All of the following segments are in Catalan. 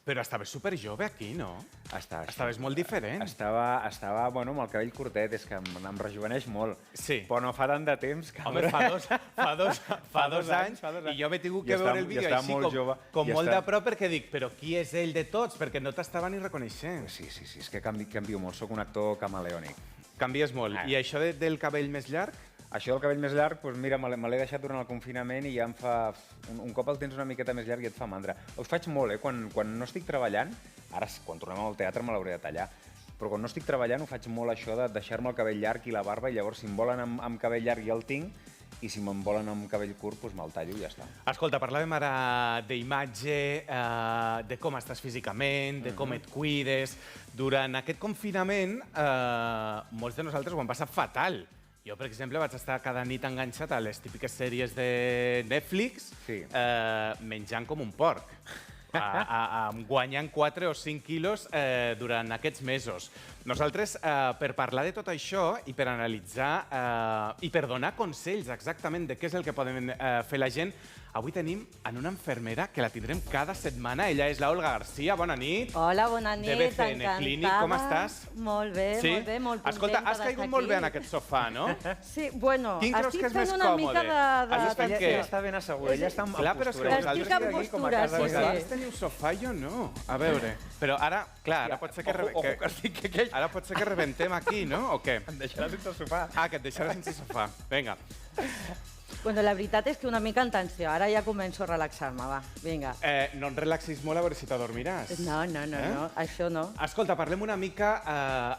Però estaves superjove aquí, no? Estaves molt diferent. Estava, bueno, amb el cabell curtet, és que em rejuveneix molt. Sí. Però no fa tant de temps. Home, fa dos anys, i jo m'he tingut que veure el vídeo així com molt de prop perquè dic, però qui és ell de tots? Perquè no t'estava ni reconeixent. Sí, és que canvio molt, sóc un actor camaleònic. Canvies molt. I això del cabell més llarg? Això del cabell més llarg, doncs mira, me l'he deixat durant el confinament i ja em fa... Un cop el tens una miqueta més llarg i et fa mandra. Ho faig molt, quan no estic treballant, ara quan tornem al teatre me l'hauré de tallar, però quan no estic treballant ho faig molt això de deixar-me el cabell llarg i la barba, i llavors si em volen amb cabell llarg ja el tinc, i si me'n volen amb cabell curt, doncs me'l tallo i ja està. Escolta, parlàvem ara d'imatge, de com estàs físicament, de com et cuides. Durant aquest confinament, molts de nosaltres ho hem passat fatal. Jo, per exemple, vaig estar cada nit enganxat a les típiques sèries de Netflix, menjant com un porc, guanyant 4 o 5 quilos durant aquests mesos. Nosaltres, per parlar de tot això i per analitzar i per donar consells exactament de què és el que poden fer la gent, avui tenim en una infermera que la tindrem cada setmana. Ella és la Olga García. Bona nit. Hola, bona nit. De BCN Clínic. Com estàs? Molt bé, molt bé, molt contenta. Escolta, has caigut molt bé en aquest sofà, no? Sí, bueno, estic fent una mica de... Ella està ben asseguda, ella està en postura. Estic en postura, sí. Vosaltres teniu sofà, jo no. A veure, però ara, clar, ara pot ser que rebentem aquí, no? O què? Em deixaràs sense sofà. Ah, que et deixaràs sense sofà. Vinga. Bueno, la veritat és que una mica en tensió. Ara ja començo a relaxar-me, va. Vinga. No et relaxis molt, a veure si t'adormiràs. No, això no. Escolta, parlem una mica...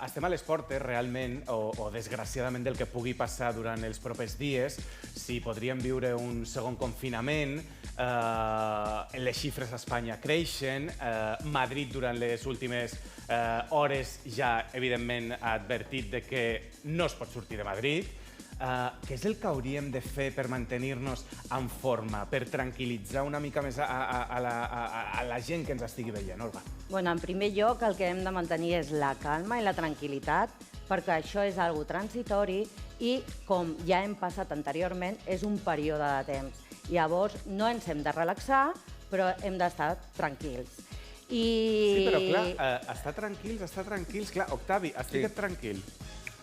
Estem a les portes, realment, o desgraciadament del que pugui passar durant els propers dies, si podríem viure un segon confinament. Les xifres a Espanya creixen. Madrid, durant les últimes hores, ja, evidentment, ha advertit de que no es pot sortir de Madrid. Què és el que hauríem de fer per mantenir-nos en forma, per tranquil·litzar una mica més a la gent que ens estigui veient, Olga? Bueno, en primer lloc, el que hem de mantenir és la calma i la tranquil·litat, perquè això és algo transitori i, com ja hem passat anteriorment, és un període de temps. Llavors, no ens hem de relaxar, però hem d'estar tranquils. Sí, però clar, estar tranquils, clar, Octavi, estigue't tranquil.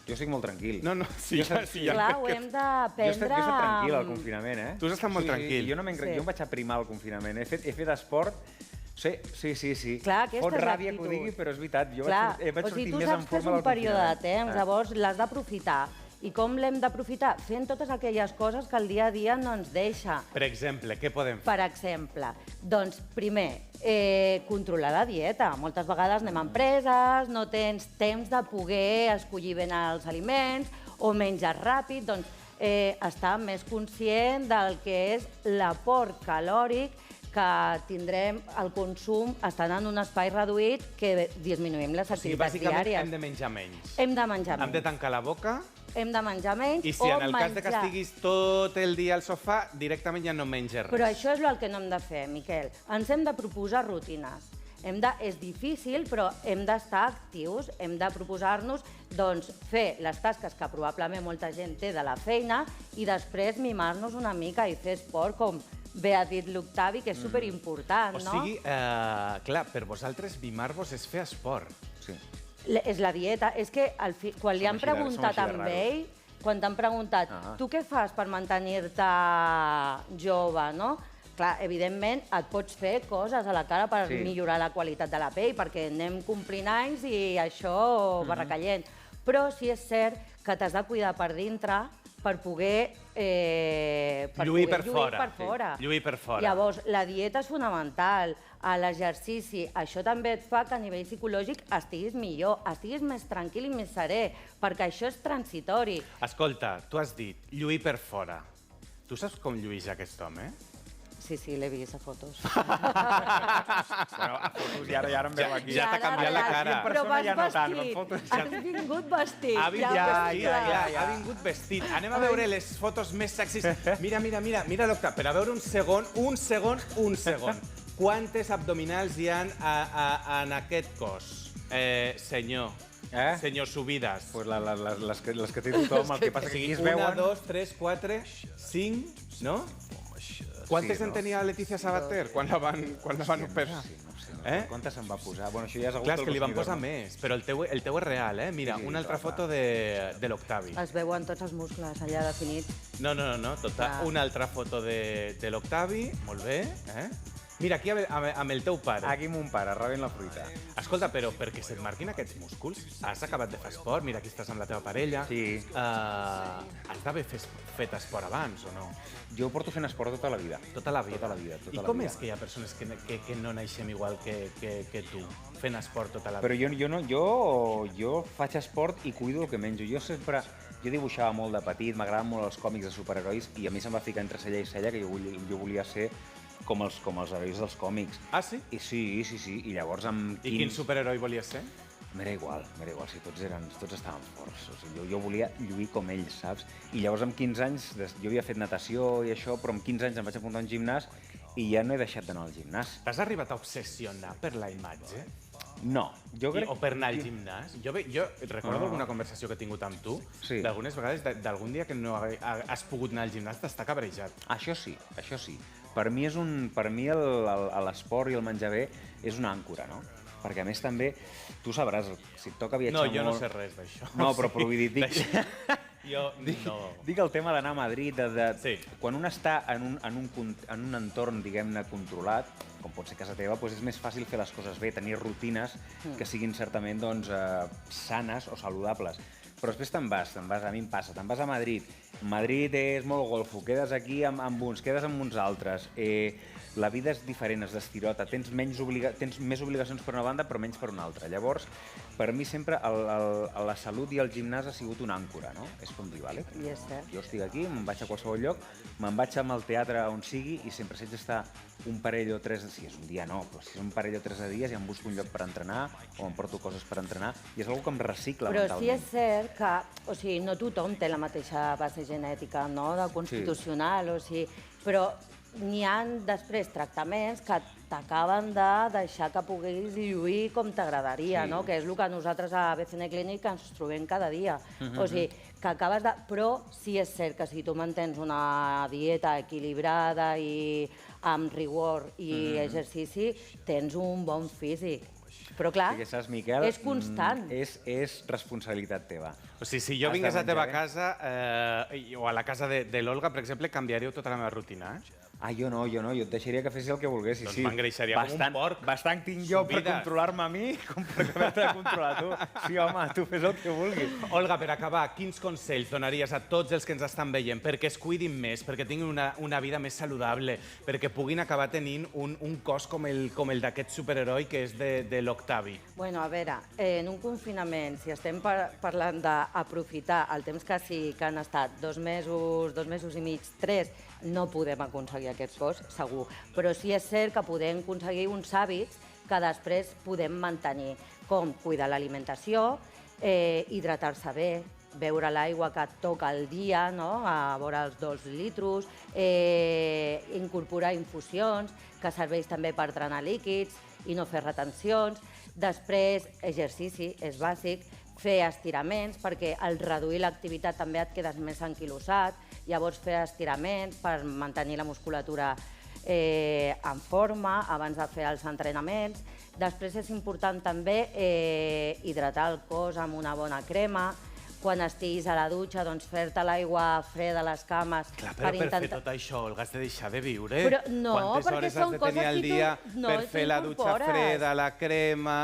Jo estic molt tranquil. No, sí. Clar, ho hem d'aprendre... Jo he estat tranquil al confinament, eh? Tu has estat molt tranquil. Jo em vaig aprimar al confinament. He fet esport... Sí. Clar, aquesta és l'actitud. Fot ràbia que ho digui, però és veritat. Jo vaig sortir més en forma del confinament. Tu saps que és un període de temps, llavors l'has d'aprofitar. I com l'hem d'aprofitar? Fent totes aquelles coses que el dia a dia no ens deixa. Per exemple, què podem fer? Per exemple, doncs, primer, controlar la dieta. Moltes vegades anem a empreses, no tens temps de poder escollir ben els aliments o menjar ràpid, doncs estar més conscient del que és l'aport calòric que tindrem el consum estant en un espai reduït que disminuïm les activitats diàries. Bàsicament hem de menjar menys. Hem de menjar menys. Hem de tancar la boca. Hem de menjar menys. I si en el cas que estiguis tot el dia al sofà, directament ja no menges res. Però això és el que no hem de fer, Miquel. Ens hem de proposar rutines. És difícil, però hem d'estar actius, hem de proposar-nos fer les tasques que probablement molta gent té de la feina i després mimar-nos una mica i fer esport, com bé ha dit l'Octavi, que és superimportant, no? O sigui, clar, per vosaltres mimar-vos és fer esport. Sí. És la dieta. És que quan li han preguntat a ell, quan t'han preguntat tu què fas per mantenir-te jove, no? Clar, evidentment et pots fer coses a la cara per millorar la qualitat de la pell, perquè anem complint anys i això va recaient. Però sí és cert que t'has de cuidar per dintre per poder lluir per fora. Lluir per fora. Llavors, la dieta és fonamental, l'exercici, això també et fa que a nivell psicològic estiguis millor, estiguis més tranquil i més serè, perquè això és transitori. Escolta, tu has dit lluir per fora. Tu saps com lluís aquest home? Sí, l'he vist a fotos. Bueno, a fotos i ara em veu aquí. Ja t'ha canviat la cara. Però vas vestit. Has vingut vestit. Ha vingut vestit. Anem a veure les fotos més sexis. Mira, l'Octavi, per a veure un segon. Quantes abdominals hi ha en aquest cos, senyor? Senyor Subides. Pues les que té tothom, el que passa que aquí es veuen... 1, 2, 3, 4, 5, no? Quantes en tenia Letícia Sabater quan la van operar? No Quanta se'n va posar? Bueno, això ja és algú Clar, és del que li van consumidor, posar no? més, però el teu és real, eh? Mira, Sí, una altra clar, foto de l'Octavi. Es veuen tots els muscles allà definits. No, Clar. una altra foto de l'Octavi, molt bé, eh? Mira, aquí amb el teu pare. Aquí mon pare, rebent la fruita. Escolta, però perquè se't marquin aquests músculs, has acabat de fer esport, mira, aquí estàs amb la teva parella. Sí. Has d'haver fet esport abans, o no? Jo porto fent esport tota la vida. Tota la vida. Tota la vida, tota I la com vida. és que hi ha persones que no naixem igual que tu, fent esport tota la Però vida? jo faig esport i cuido el que menjo. Jo dibuixava molt de petit, m'agraden molt els còmics de superherois i a mi se'm va ficar entre cella i cella que jo volia ser com els herois dels còmics. Ah, sí? I sí. I llavors amb I quin superheroi volies ser? M'era igual, si tots estaven forts. O sigui, jo volia lluir com ells, saps? I llavors amb 15 anys, jo havia fet natació i això, però amb 15 anys em vaig apuntar a un gimnàs i ja no he deixat d'anar al gimnàs. T'has arribat a obsessionar per la imatge? No, jo crec... O per anar al gimnàs? Jo recordo alguna conversació que he tingut amb tu, Sí. d'algunes vegades, d'algun dia que no has pogut anar al gimnàs, t'està cabrejat. Això sí. Per mi l'esport i el menjar bé és una àncora, no? Perquè a més també, tu sabràs, si et toca viatjar No, molt... jo no sé res d'això. No, però vull dir, Jo no... Dic el tema d'anar a Madrid, Sí. quan un està en un entorn, diguem-ne, controlat, com pot ser casa teva, doncs és més fàcil fer les coses bé, tenir rutines que siguin certament doncs, sanes o saludables. Però després te'n vas, a mi em passa, te'n vas a Madrid. Madrid és molt golfo, quedes aquí amb uns, quedes amb uns altres. La vida és diferent, es destirota, tens més obligacions per una banda però menys per una altra. Llavors, per mi sempre la salut i el gimnàs ha sigut una àncora, no? És com dir, vale? I és cert. Jo estic aquí, me'n vaig a qualsevol lloc, me'n vaig amb el teatre on sigui i sempre si haig d'estar un parell o tres, si és un dia no, però si és un parell o tres de dies ja em busco un lloc per entrenar o em porto coses per entrenar i és una cosa que em recicla Però mentalment. sí és cert que, o sigui, no tothom té la mateixa base genètica, no?, de constitucional, o sigui, però n'hi ha després tractaments que t'acaben de deixar que puguis lluir com t'agradaria, no?, que és el que nosaltres a BCN Clinic ens trobem cada dia. O sigui, que acabes de... Però sí és cert que si tu mantens una dieta equilibrada i amb rigor i exercici, tens un bon físic. Però clar, Sí que saps, Miquel, és constant. És responsabilitat teva. O sigui, si jo Has de vingués a la teva menjar casa o a la casa de l'Olga, per exemple, canviaríeu tota la meva rutina, eh? Ah, jo no, jo et deixaria que fessis el que volguessis, Doncs sí. m'engreixaria com un porc. Bastant tinc jo per Subides. controlar-me a mi com per haver-te de controlar tu. Sí, home, tu fes el que vulguis. Olga, per acabar, quins consells donaries a tots els que ens estan veient perquè es cuidin més, perquè tinguin una vida més saludable, perquè puguin acabar tenint un cos com el d'aquest superheroi que és de l'Octavi? Bueno, a veure, en un confinament, si estem parlant d'aprofitar el temps que sí que han estat 2 mesos i mig, 3, no podem aconseguir aquest cos, segur. Però sí és cert que podem aconseguir uns hàbits que després podem mantenir, com cuidar l'alimentació, hidratar-se bé, beure l'aigua que et toca al dia, no?, a vora els 2 litros, incorporar infusions, que serveix també per drenar líquids i no fer retencions. Després, exercici, és bàsic, fer estiraments, perquè al reduir l'activitat també et quedes més anquilosat, llavors fer estiraments per mantenir la musculatura en forma abans de fer els entrenaments. Després és important també hidratar el cos amb una bona crema. Quan estiguis a la dutxa, doncs fer-te l'aigua freda a les cames. Clar, però per fer tot això, Olga, has de deixar de viure. Però no, quantes perquè hores són has de tenir coses al que tu- dia no, per tu fer la dutxa incorpores. freda, la crema,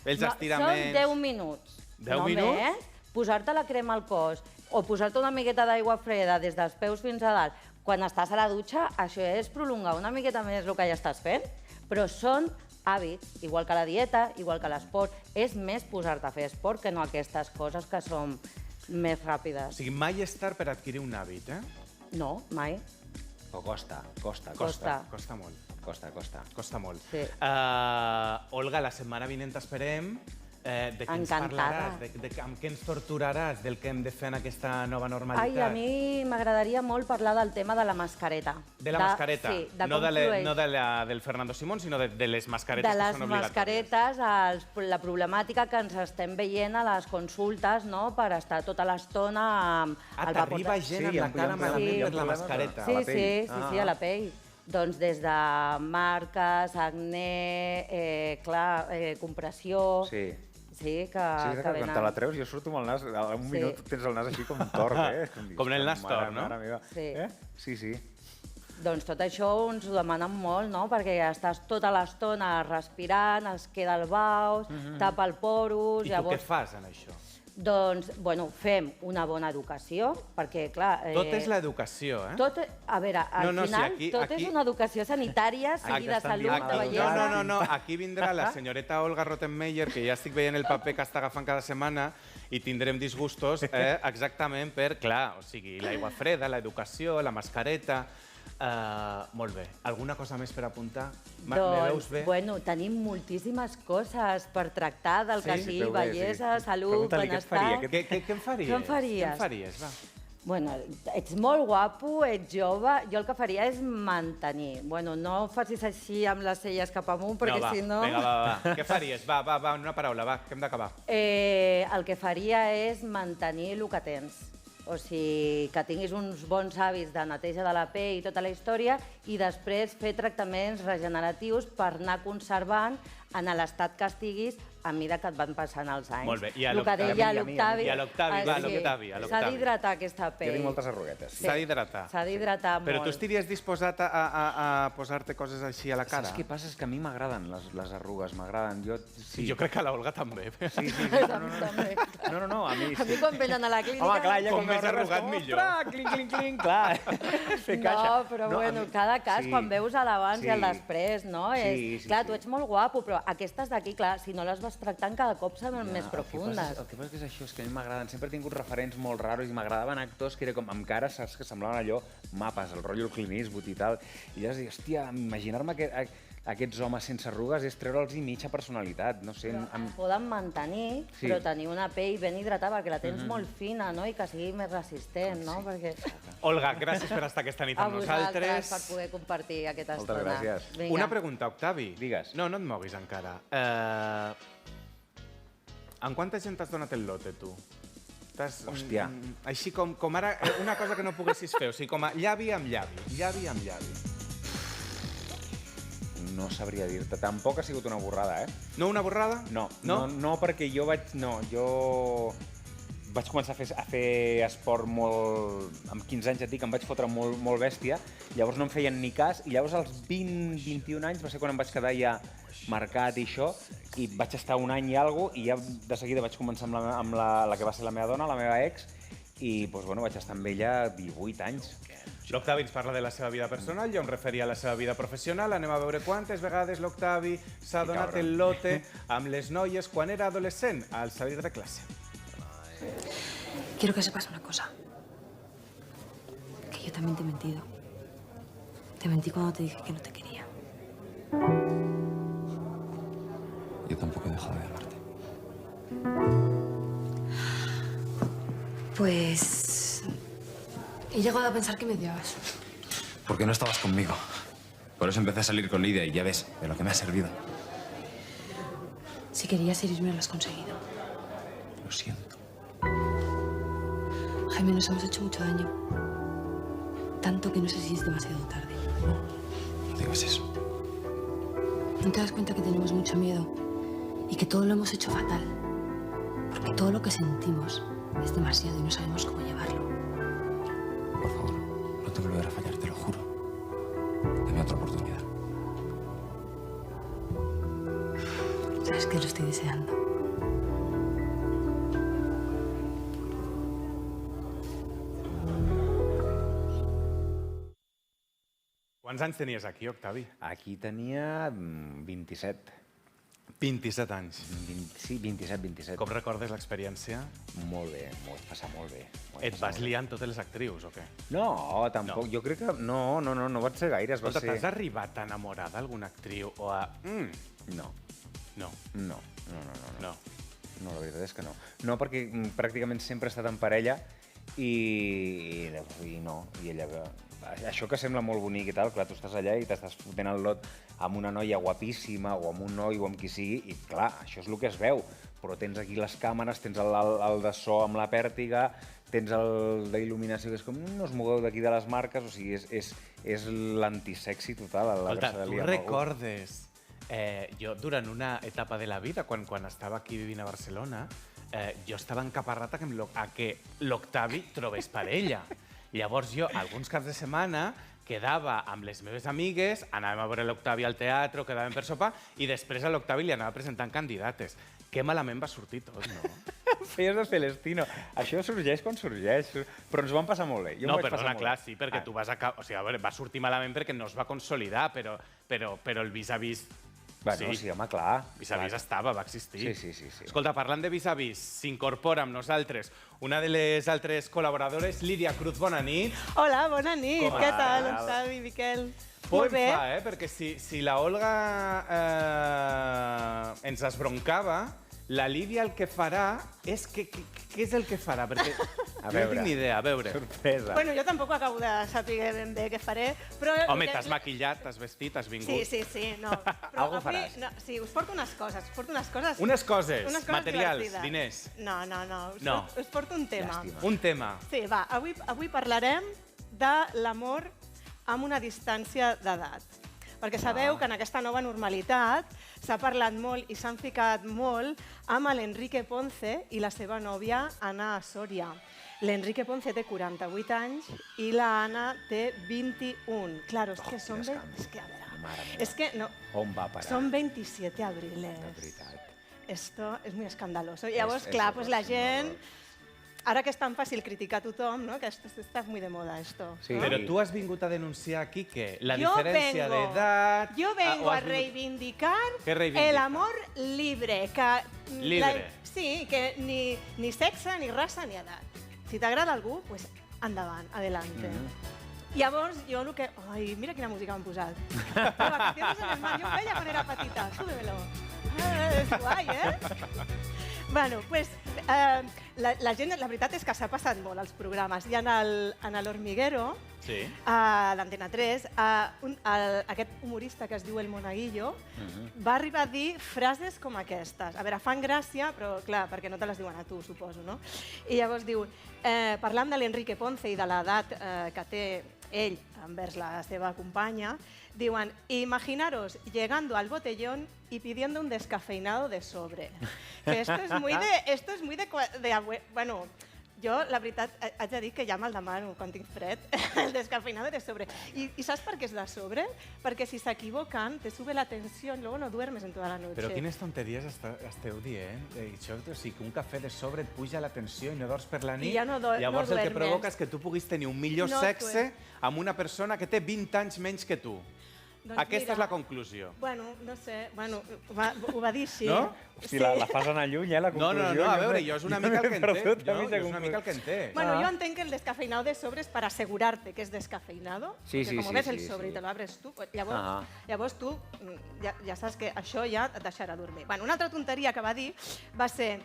els estiraments... Són 10 minuts. 10 minuts? Només posar-te la crema al cos o posar-te una miqueta d'aigua freda des dels peus fins a dalt quan estàs a la dutxa, això és prolongar una miqueta més el que ja estàs fent. Però són hàbits, igual que la dieta, igual que l'esport. És més posar-te a fer esport que no aquestes coses que són més O ràpides. sigui, mai és tard per adquirir un hàbit, eh? No, mai. Però costa. Costa. Costa molt. Costa molt. Sí. Olga, la setmana vinent t'esperem. De què ens Encantada. parlaràs? Amb què ens torturaràs del que hem de fer en aquesta nova normalitat? Ai, a mi m'agradaria molt parlar del tema de la mascareta. De la mascareta? Sí, de no com de flueix. no de la del Fernando Simón, sinó de les mascaretes De que les són obligatòries. mascaretes, la problemàtica que ens estem veient a les consultes, no?, per estar tota l'estona amb el vapor T'arriba gent amb la cara malament per la mascareta. Sí, a la pell. sí, a la pell. Doncs des de marques, acné, compressió... Sí. Sí, que Quan venen... te la treus jo surto amb el nas, a un minut tens el nas així com tort, eh? Com el nas tort, no? Sí. Sí, sí. Doncs tot això ens ho demanen molt, no? Perquè estàs tota l'estona respirant, es queda el baus, tapa el porus... I tu què fas en això? Doncs, bueno, fem una bona educació, perquè, clar... Tot és l'educació, eh? Tot, a veure, al final, tot és una educació sanitària, sigui de salut, de bellesa... No, aquí vindrà la senyoreta Olga Rottenmeier, que ja estic veient el paper que està agafant cada setmana, i tindrem disgustos exactament per, clar, o sigui, l'aigua freda, l'educació, la mascareta... Molt bé. Alguna cosa més per apuntar? Me veus bé? Bueno, tenim moltíssimes coses per tractar del que sigui bellesa, salut, benestar... Què em faries? Què em faries? Què em faries, va? Bueno, ets molt guapo, ets jove, jo el que faria és mantenir. Bueno, no facis així amb les celles cap amunt, perquè si no... Vinga, va. Què faries? Va, en una paraula, va, que hem d'acabar. El que faria és mantenir el que tens. O sigui, que tinguis uns bons hàbits de neteja de la pell i tota la història i després fer tractaments regeneratius per anar conservant en l'estat que estiguis a mesura que et van passant els anys. Molt bé. I a l'Octavi... I a l'Octavi. S'ha d'hidratar aquesta pell. Jo tinc moltes arruguetes. S'ha d'hidratar. S'ha d'hidratar molt. Però tu estaries disposat a posar-te coses així a la cara? Saps què passa? És que a mi m'agraden les arrugues, m'agraden. Sí, jo crec que a l'Olga també. Sí. No, a mi sí. A mi quan venen a la clínica... Home, clar, ella com més arrugat millor. Clinc, clar. No, però bueno, cada cas, quan veus l'abans i el després, no? Clar, tu ets molt guapo, però aquestes d'aquí, clar, si no les vas tractant, cada cop són més profundes. El que passa és això, és que a mi m'agraden. Sempre he tingut referents molt raros i m'agradaven actors que era com amb cares, saps, que semblaven allò mapes, el rotllo Clint Eastwood i tal. I llavors dic, hòstia, imaginar-me aquests homes sense arrugues és treure'ls mitja personalitat, no sé... Poden mantenir, però tenir una pell ben hidratada, perquè la tens molt fina, no? I que sigui més resistent, no? Olga, gràcies per estar aquesta nit amb nosaltres. A vosaltres per poder compartir aquesta estona. Moltes gràcies. Una pregunta, Octavi. Digues. No et moguis encara. En quanta gent t'has donat el lote, tu? Hòstia. Així com ara, una cosa que no poguessis fer, o sigui, com a llavi amb llavi. No sabria dir-te. Tampoc ha sigut una borrada, eh? No una borrada? No, perquè jo vaig començar a fer esport molt... Amb 15 anys, et dic, em vaig fotre molt bèstia, llavors no em feien ni cas, i llavors als 20-21 anys va ser quan em vaig quedar ja marcat i això, i vaig estar un any i alguna cosa, i ja de seguida vaig començar amb la que va ser la meva dona, la meva ex, i vaig estar amb ella 18 anys. L'Octavi ens parla de la seva vida personal, jo em referia a la seva vida professional. Anem a veure quantes vegades l'Octavi s'ha donat el lote amb les noies quan era adolescent al salir de clase. Quiero que sepas una cosa. Que yo también te he mentido. Te mentí cuando te dije que no te quería. Yo tampoco he dejado de amarte. Pues... he llegado a pensar que me odiabas. Porque no estabas conmigo. Por eso empecé a salir con Lidia y ya ves de lo que me ha servido. Si querías irme, lo has conseguido. Lo siento. Jaime, nos hemos hecho mucho daño. Tanto que no sé si es demasiado tarde. No digas eso. ¿No te das cuenta que tenemos mucho miedo? Y que todo lo hemos hecho fatal. Porque todo lo que sentimos es demasiado y no sabemos cómo llevarlo. Por favor, no te volveré a fallar, te lo juro. Dame otra oportunidad. Sabes que lo estoy deseando. Quants anys tenies aquí, Octavi? Aquí tenia 27. 27 anys. Sí, 27. Com recordes l'experiència? Molt bé, passa molt bé. Et vas liar amb totes les actrius, o què? No, tampoc. Jo crec que... No vaig ser gaire. Escolta, t'has arribat a enamorar d'alguna actriu o a... No. No. No, No, la veritat és que no. No, perquè pràcticament sempre he estat en parella i no. I ella això que sembla molt bonic i tal, clar, tu estàs allà i t'estàs fotent el lot amb una noia guapíssima o amb un noi o amb qui sigui, i clar, això és el que es veu, però tens aquí les càmeres, tens el de so amb la pèrtiga, tens el d'il·luminació, que és com, no us mogueu d'aquí de les marques, o sigui, és l'antisexi total. Escolta, tu recordes, jo durant una etapa de la vida, quan estava aquí vivint a Barcelona, jo estava encaparrat a que l'Octavi trobés parella. Llavors jo, alguns caps de setmana, quedava amb les meves amigues, anàvem a veure l'Octavi al teatre, quedàvem per sopar, i després a l'Octavi li anava presentant candidates. Que malament va sortir tot, no? Feies de Celestino. Això sorgeix quan sorgeix, però ens ho vam passar molt bé. No, perdona, clar, sí, perquè tu vas acabar... O sigui, a veure, va sortir malament perquè no es va consolidar, però el vis-a-vis... Bueno, sí, home, clar. Vis-a-vis estava, va existir. Sí. Escolta, parlant de vis-a-vis, s'incorpora amb nosaltres una de les altres col·laboradores, Lídia Cruz, bona nit. Hola, bona nit. Com Què tal, estàs? Octavi, Miquel? Por Molt bé. fa, perquè si la Olga ens esbroncava, la Lídia el que farà és... Què és el que farà? Perquè jo no tinc ni idea, a veure. Sorpresa. Bueno, jo tampoc acabo de saber ben bé què faré, però... Home, t'has maquillat, t'has vestit, has vingut. Sí, no. Però Algo faràs. No, sí, us porto unes coses, Unes coses, materials, divertides. diners. No. Us porto un tema. Llàstima. Un tema. Sí, va, avui parlarem de l'amor amb una distància d'edat. Perquè sabeu que en aquesta nova normalitat s'ha parlat molt i s'han ficat molt amb l'Enrique Ponce i la seva nòvia, Ana Soria. L'Enrique Ponce té 48 anys i la Ana té 21. Claro, és que són... És que, a veure, és que no... On va parar? Són 27 abriles. De veritat. Esto es muy escandaloso. Llavors, clar, pues la gent... Ara que és tan fàcil criticar a tothom, ¿no? Que esto está muy de moda, esto. Sí. Però tu has vingut a denunciar aquí que la Yo diferència vengo- d'edat... Yo vengo o a has vingut- reivindicar Què reivindica? el amor libre. Que Libre. Sí, que ni sexe, ni raça, ni edat. Si t'agrada algú, pues endavant, adelante. Llavors, jo el que... Ai, mira quina música m'han posat. De vacaciones en el mar. Jo ho veia quan era petita. Súbemelo. És guai, Bueno, pues, la gent, la veritat és que s'ha passat molt als programes. I en l'Hormiguero, Sí. a l'Antena 3, aquest humorista que es diu El Monaguillo va arribar a dir frases com aquestes. A veure, fan gràcia, però clar, perquè no te les diuen a tu, suposo, no? I llavors diu, parlant de l'Enrique Ponce i de l'edat que té ell envers la seva companya, diuen, imaginaros llegando al botellón y pidiendo un descafeinado de sobre. Que esto es muy de bueno, jo, la veritat, haig de dir que ja me'l demano quan tinc fred, el descafeinado de sobre. I saps per què és de sobre? Perquè si s'equivoquen, te sube la tensió i luego no duermes en tota la noche. Però quines tonteries esteu dient? Això, o sigui, que un cafè de sobre et puja la tensió i no dors per la nit. I ja no Llavors el que duermes. provoca és que tu puguis tenir un millor No sexe amb una persona que té 20 anys menys que tu. Doncs Aquesta mira, és la conclusió. Bueno, no sé, ho va dir així. No? Hosti, la fas anar lluny, la No, conclusió. a veure, jo és una mica el que entenc. Perdut, Jo mitja és una mica el que entenc. Bueno, yo entenc que el descafeinado de sobre es para asegurarte que es descafeinado. Sí, porque sí, como sí, ves sí, el sobre sí. y te lo abres tú, pues llavors tu ja saps que això ja et deixarà dormir. Bueno, una altra tonteria que va dir va ser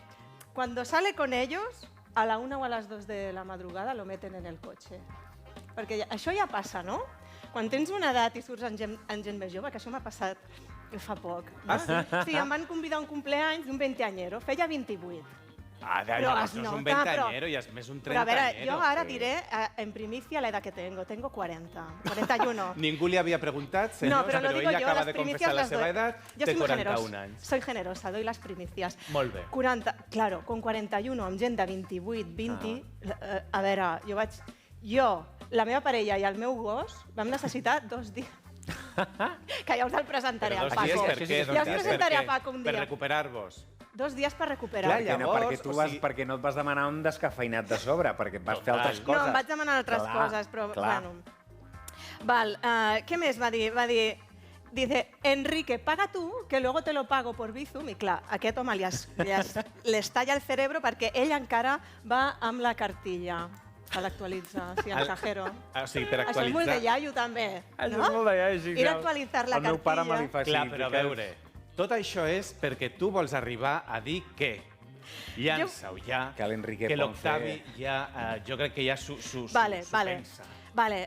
cuando sale con ellos, a la 1 o a las 2 de la madrugada lo meten en el coche. Perquè això ja passa, no? Quan tens una edat i surts amb gent més jove, que això m'ha passat fa poc. No? Ah, sí? Sí, em van convidar a un cumpleaños d'un 20anyero, feia 28. Ah, Però llavors es no és un nota, 20anyero, ja és més un 30anyero. Pero a ver, yo ahora diré en primicia la edad que tengo. Tengo 40, 41. Ningú li havia preguntat, senyors, No, pero lo digo ella yo, acaba las de primicias confessar la las seva doy. edat, Yo té soy muy 41 generosa. anys. Soy generosa, doy las primicias. Molt bé. 40, claro, con 41, amb gent de 28, 20, a veure, jo, la meva parella i el meu gos vam necessitar 2 dies. Que ja us el presentaré Però al 2 Paco. dies per què? Ja us presentaré a Paco un Per dia. recuperar-vos. 2 dies per recuperar. Clar, Perquè, llavors, perquè, tu o vas, sigui- perquè no et vas demanar un descafeinat de sobre, perquè et vas fer altres Total. coses. No, em vaig demanar altres coses, però bueno. Val, què més va dir? Va dir, dice, Enrique, paga tú, que luego te lo pago por Bizum. I clar, aquest home les talla el cerebro perquè ell encara va amb la cartilla. Se l'actualitza, sí, exagero. O sigui, per Això és molt de actualitzar... iaio, també. Això no? és molt de iaio, sí, Ir a clar. actualitzar la El meu pare me cartilla. li fa així. Clar, però a ficar- veure, tot això és perquè tu vols arribar a dir que llança-ho ja, Que l'Enrique que Ponce- l'Octavi ja, jo crec que ja s'ho Vale. pensa. Vale,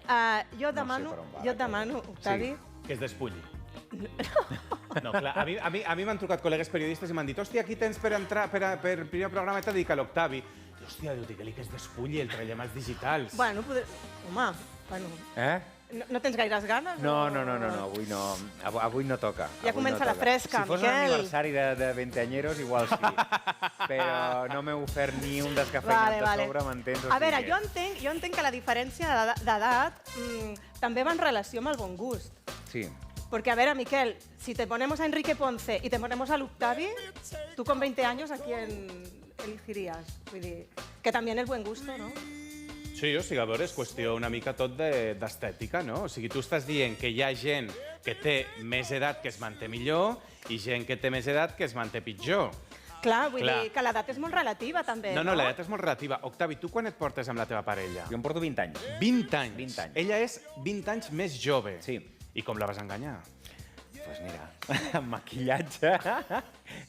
jo et demano, per on va la cosa. Octavi... Que es despulli. No, clar, a mi m'han trucat col·legues periodistes i m'han dit hòstia, aquí tens per entrar per primer programa i t'ha dit a l'Octavi. Hòstia, digue-li que es despulli, el traiem als digitals. Bueno, home, bueno... No tens gaires ganes? No, avui no. Avui no toca. Ja comença la fresca, Si fos Miquel. l'aniversari de 20 anyeros, igual sí. Però no m'he ofert ni un descafeinat de sobre, m'entens? A veure, jo entenc que la diferència d'edat també va en relació amb el bon gust. Sí. Porque, a ver, Miquel, si te ponemos a Enrique Ponce y te ponemos al Octavi, tú con 20 años, ¿a quién elegirías? Vull dir, que també el buen gusto, no? Sí, o sigui, a veure, és qüestió una mica tot d'estètica, no? O sigui, tu estàs dient que hi ha gent que té més edat que es manté millor i gent que té més edat que es manté pitjor. Clar, vull dir que l'edat és molt relativa, també, No, l'edat és molt relativa. Octavi, tu quan et portes amb la teva parella? Jo em porto 20 anys. 20 anys. 20 anys. Ella és 20 anys més jove. Sí. I com la vas enganyar? Doncs mira, amb maquillatge,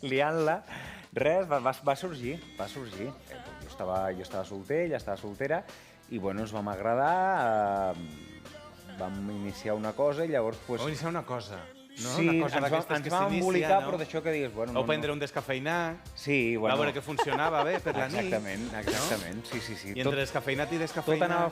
liant-la, res, va sorgir. Jo estava solter, ella estava soltera, i bueno, ens vam agradar, vam iniciar una cosa i llavors... Vam iniciar una cosa, no? Sí, Una cosa d'aquestes ens que vam s'inicia, embolicar, no? però d'això que digues... Bueno, O prendre un descafeinat, Sí, bueno... va veure que funcionava bé per la nit. Exactament, sí. I entre descafeinat i Tot descafeinat... anava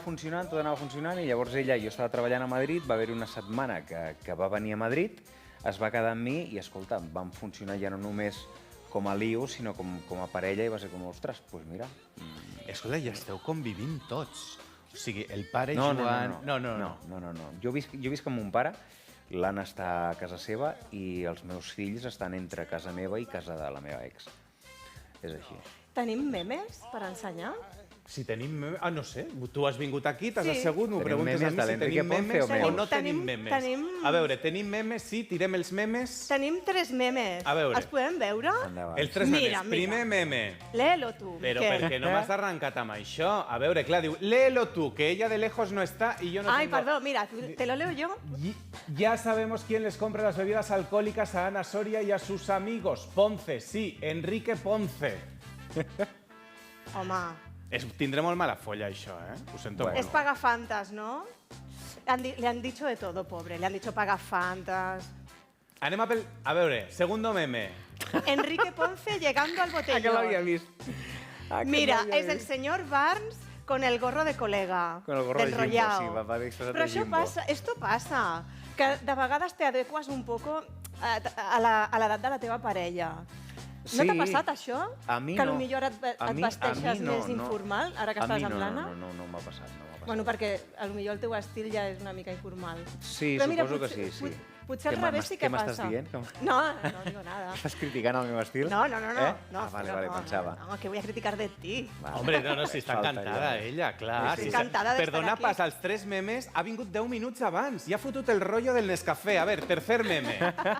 funcionant, i llavors jo estava treballant a Madrid, va haver-hi una setmana que va venir a Madrid, es va quedar amb mi i, escolta, vam funcionar ja no només com a liu, sinó com a parella, i va ser com, ostres, doncs mira... Escolta, ja esteu convivint tots. O sigui, el pare No. Jo visc amb mon pare, l'Anna està a casa seva i els meus fills estan entre casa meva i casa de la meva ex. És així. Tenim memes per ensenyar? Si tenim memes... no sé, tu has vingut aquí, t'has Sí. assegut, m'ho Tenim preguntes a memes mi de si l'Enrique tenim Ponce memes o o memes? no tenim memes. A veure, tenim memes, sí, tirem els memes. Tenim 3 memes. A veure. Els podem veure? Endavant. Els 3 Mira, memes. Primer meme. Léelo tu, Però Miquel. per què no m'has arrencat amb això? A veure, clar, diu, léelo tú, que ella de lejos no está y yo no Ay, tengo... perdón, mira, ¿te lo leo yo? Ya sabemos quién les compra las bebidas alcohólicas a Ana Soria y a sus amigos. Ponce, sí, Enrique Ponce. Home, Tindré molt mala folla, això, Ho sento Bueno. es molt. pagafantas, ¿no? Le han dicho de todo, pobre. Le han dicho pagafantas. Anem a veure, segundo meme. Enrique Ponce llegando al botellón. Que l'havia vist. Mira, es el señor Barnes con el gorro de colega. Con el gorro de Jimbo, d'enrotllau. sí, va disfrazat Però de això Jimbo. passa, esto passa, que de vegades te adeques un poco a l'edat de la teva parella. No t'ha passat això? A mi que no. potser et vesteixes més informal, ara que estàs amb l'Anna? No m'ha passat, Bueno, perquè potser el teu estil ja és una mica informal. Sí, Però mira, suposo que sí. Potser al revés sí que passa. Què m'estàs dient? No digo nada. Estàs criticant el meu estil? No. Vale, pensava. No, que voy a criticar de ti. Vale. Hombre, no, si està Falta encantada ja. ella, clar. Sí, encantada d'estar Perdona aquí. pas, als 3 memes ha vingut 10 minuts abans. Ja ha fotut el rotllo del Nescafé. A veure, tercer meme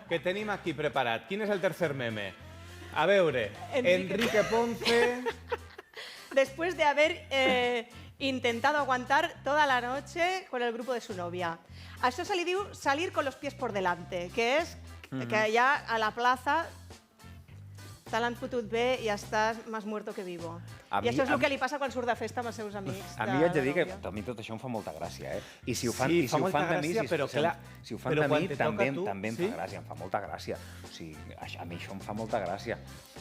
que tenim aquí preparat. Quin és el tercer meme? A veure, Enrique Ponce... Después de haber intentado aguantar toda la noche con el grupo de su novia. A això se li diu salir con los pies por delante, que és que ja a la plaça te l'han fotut bé i estàs més muerto que vivo. A I això és mi- el que li passa quan surt de festa amb els seus amics. A mi haig de dir que a mi tot això em fa molta gràcia, I si ho fan, Sí, i fa si ho fan molta de mi, gràcia, però clar, si ho fan però de quan mi te toca també, a tu, també em sí? fa gràcia, em fa molta gràcia. O sigui, a mi això em fa molta gràcia.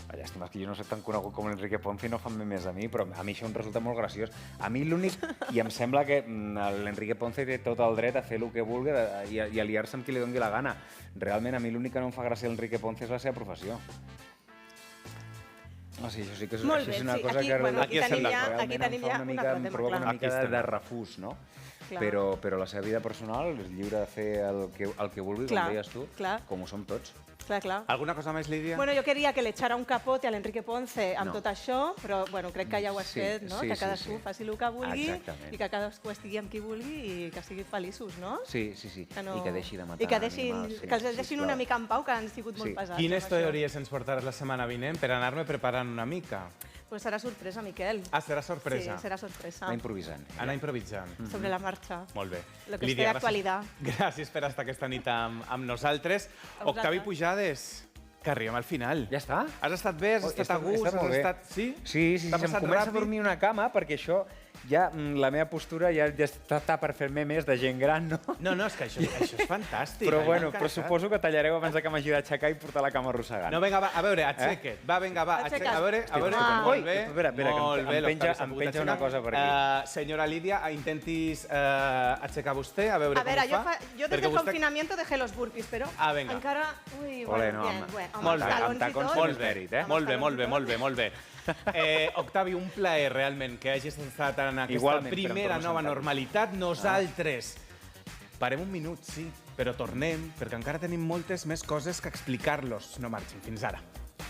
La llàstima és que jo no soc tan conegut com l'Enrique Ponce i no fan memes de mi, però a mi això em resulta molt graciós. A mi l'únic, i em sembla que l'Enrique Ponce té tot el dret a fer el que vulgui i a liar-se amb qui li doni la gana. Realment, a mi l'únic que no em fa gràcia l'Enrique Ponce és la seva professió. No, sí, això sí que és, Molt això bé, és una sí. cosa Aquí, que bueno, aquí tenim ja- realment aquí tenim em fa ja una un mica, altre em tema, provoca clar. una Aquí mica estem de d'acord. refús, no? Clar. Però la seva vida personal és lliure de fer el que vulgui, Clar, com deies tu, clar. com ho som tots. Clar. Alguna cosa més, Lídia? Bueno, jo queria que l'echara un capote a l'Enrique Ponce amb No. tot això, però bueno, crec que ja ho has Sí, fet, no? sí, Que sí, cadascú sí. faci el que vulgui Exactament. i que cadascú estigui amb qui vulgui i que siguin feliços, no? Sí. Que no- I que deixi de matar I que deixin, animals. Sí, que els deixin sisplau. una mica en pau, que han sigut molt Sí. pesats. Quines amb això. teories ens portaràs la setmana vinent per anar-me preparant una mica? Pues serà sorpresa, Miquel. Ah, serà sorpresa. Sí, serà sorpresa. Anar improvisant. Anar improvisant. Sobre la marxa. Molt bé. Lo que Lídia, esté d'actualitat. Gràcies per estar aquesta nit amb nosaltres. A vosaltres. Octavi Pujades, que arribem al final. Ja està? Has estat bé, has estat a gust, molt has bé. estat... Sí? Sí, T'ha se'm passat comença ràpid? a dormir una cama perquè això ja la meva postura ja està per fer memes de gent gran, no? No, és que això és fantàstic. Però bueno, però suposo que tallareu abans que m'hagi d'aixecar i portar la cama arrossegant. No, vinga, va, a veure, aixeca't. Va, vinga, va, aixeca't. A veure, molt bé. Espera, que em penja una cosa per aquí. Senyora Lídia, intentis aixecar vostè, a veure com ho fa. Jo des del confinamiento dejé los burpees, però encara... Ui, bueno, bien, molt bé, amb tacons molt mèrit, eh? Molt bé. Octavi, un plaer realment que hagis estat en aquesta primera nova normalitat. Nosaltres parem un minut, sí, però tornem, perquè encara tenim moltes més coses que explicar-los. No marxin, fins ara.